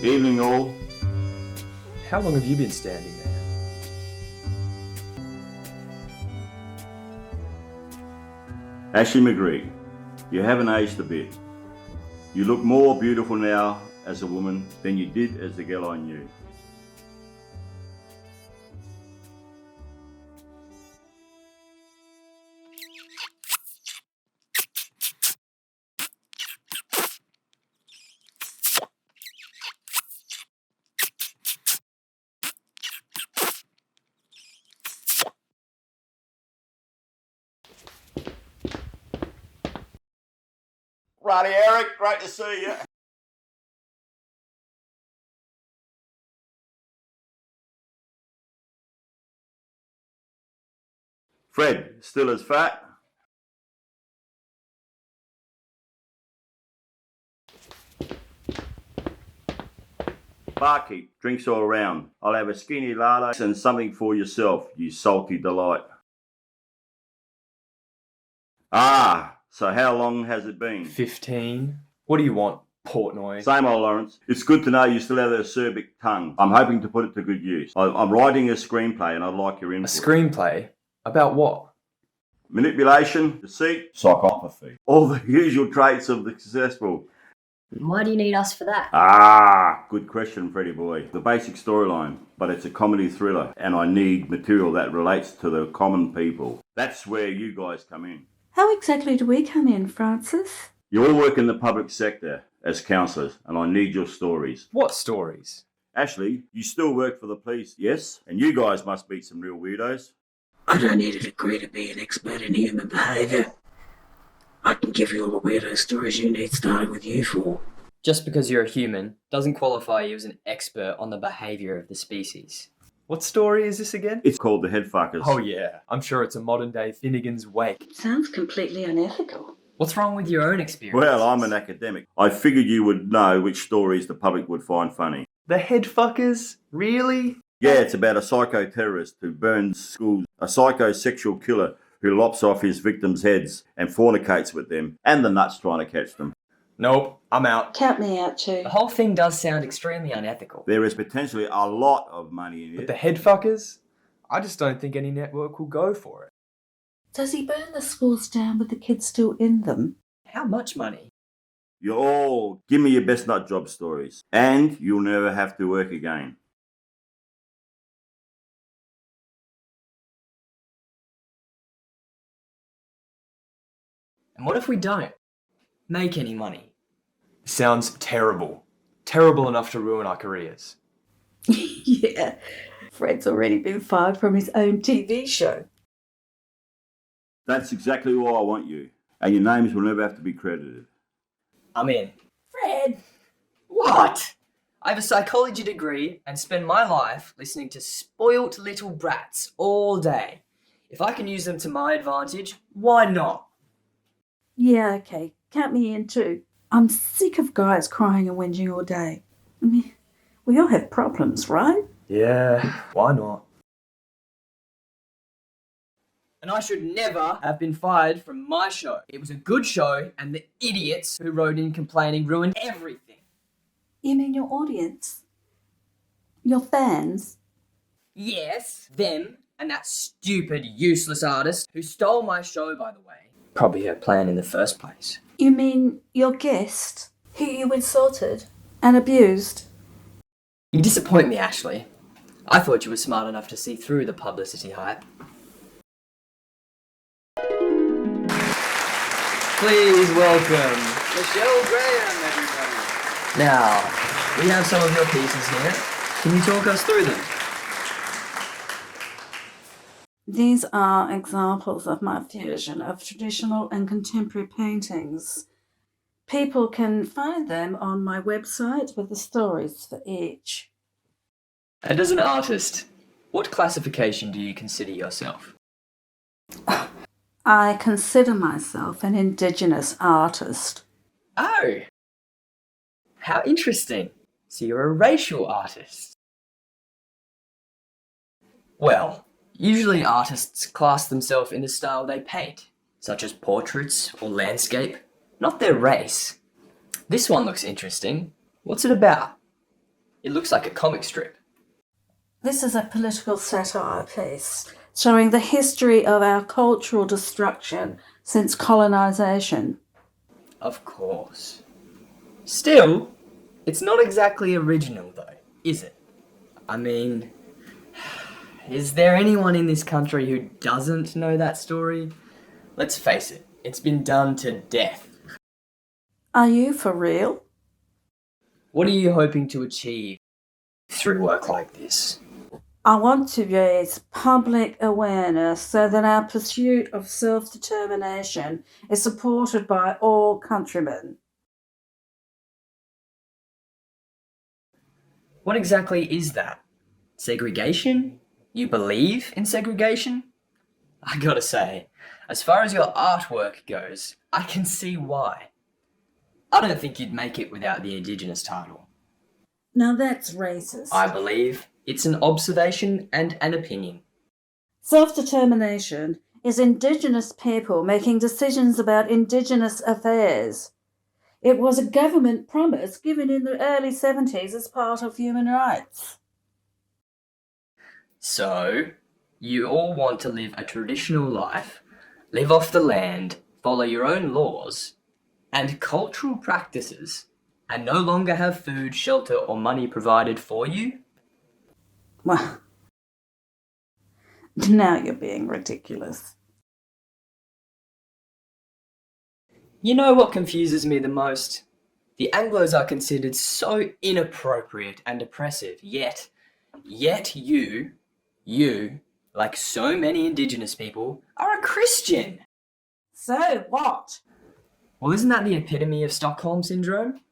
Evening all. How long have you been standing there? Ashley McGree, you haven't aged a bit. You look more beautiful now as a woman than you did as the girl I knew. Righty, Eric, great to see you. Fred, still as fat? Barkeep, drinks all around. I'll have a skinny latte and something for yourself, you salty delight. Ah, so how long has it been? 15. What do you want, Portnoy? Same old, Lawrence. It's good to know you still have a acerbic tongue. I'm hoping to put it to good use. I'm writing a screenplay and I'd like your A input. screenplay? About what? Manipulation, deceit, psychopathy. All the usual traits of the successful. Why do you need us for that? Ah, good question, Freddie boy. The basic storyline, but it's a comedy thriller and I need material that relates to the common people. That's where you guys come in. How exactly do we come in, Francis? You all work in the public sector as counsellors and I need your stories. What stories? Ashley, you still work for the police, yes? And you guys must be some real weirdos. I don't need a degree to be an expert in human behaviour. I can give you all the weirdo stories you need, starting with you four. Just because you're a human doesn't qualify you as an expert on the behaviour of the species. What story is this again? It's called The Headfuckers. Oh yeah, I'm sure it's a modern day Finnegan's Wake. Sounds completely unethical. What's wrong with your own experience? Well, I'm an academic. I figured you would know which stories the public would find funny. The Headfuckers? Really? Yeah, it's about a psycho-terrorist who burns schools, a psycho-sexual killer who lops off his victims' heads and fornicates with them, and the nuts trying to catch them. Nope, I'm out. Count me out too. The whole thing does sound extremely unethical. There is potentially a lot of money in But it. the Headfuckers? I just don't think any network will go for it. Does he burn the schools down with the kids still in them? How much money? You all give me your best nut job stories, and you'll never have to work again. And what if we don't make any money? Sounds terrible. Terrible enough to ruin our careers. Yeah. Fred's already been fired from his own TV show. That's exactly why I want you, and your names will never have to be credited. I'm in. Fred! What? I have a psychology degree and spend my life listening to spoilt little brats all day. If I can use them to my advantage, why not? Yeah, okay. Count me in too. I'm sick of guys crying and whinging all day. I mean, we all have problems, right? Yeah, why not? And I should never have been fired from my show. It was a good show, and the idiots who wrote in complaining ruined everything. You mean your audience? Your fans? Yes, them and that stupid, useless artist who stole my show, by the way. Probably her plan in the first place. You mean your guest, who you insulted and abused? You disappoint me, Ashley. I thought you were smart enough to see through the publicity hype. Please welcome Michelle Graham, everybody. Now, we have some of your pieces here. Can you talk us through them? These are examples of my fusion of traditional and contemporary paintings. People can find them on my website with the stories for each. And as an artist, what classification do you consider yourself? I consider myself an Indigenous artist. Oh! How interesting. So you're a racial artist. Well, usually artists class themselves in the style they paint, such as portraits or landscape, not their race. This one looks interesting. What's it about? It looks like a comic strip. This is a political satire piece showing the history of our cultural destruction since colonisation. Of course. Still, it's not exactly original though, is it? I mean, is there anyone in this country who doesn't know that story? Let's face it, it's been done to death. Are you for real? What are you hoping to achieve through work like this? I want to raise public awareness so that our pursuit of self-determination is supported by all countrymen. What exactly is that? Segregation? You believe in segregation? I gotta say, as far as your artwork goes, I can see why. I don't think you'd make it without the Indigenous title. Now that's racist. I believe it's an observation and an opinion. Self-determination is Indigenous people making decisions about Indigenous affairs. It was a government promise given in the early 70s as part of human rights. So, you all want to live a traditional life, live off the land, follow your own laws and cultural practices, and no longer have food, shelter, or money provided for you? Well, now you're being ridiculous. You know what confuses me the most? The Anglos are considered so inappropriate and oppressive, yet you, like so many Indigenous people, are a Christian. So what? Well, isn't that the epitome of Stockholm Syndrome?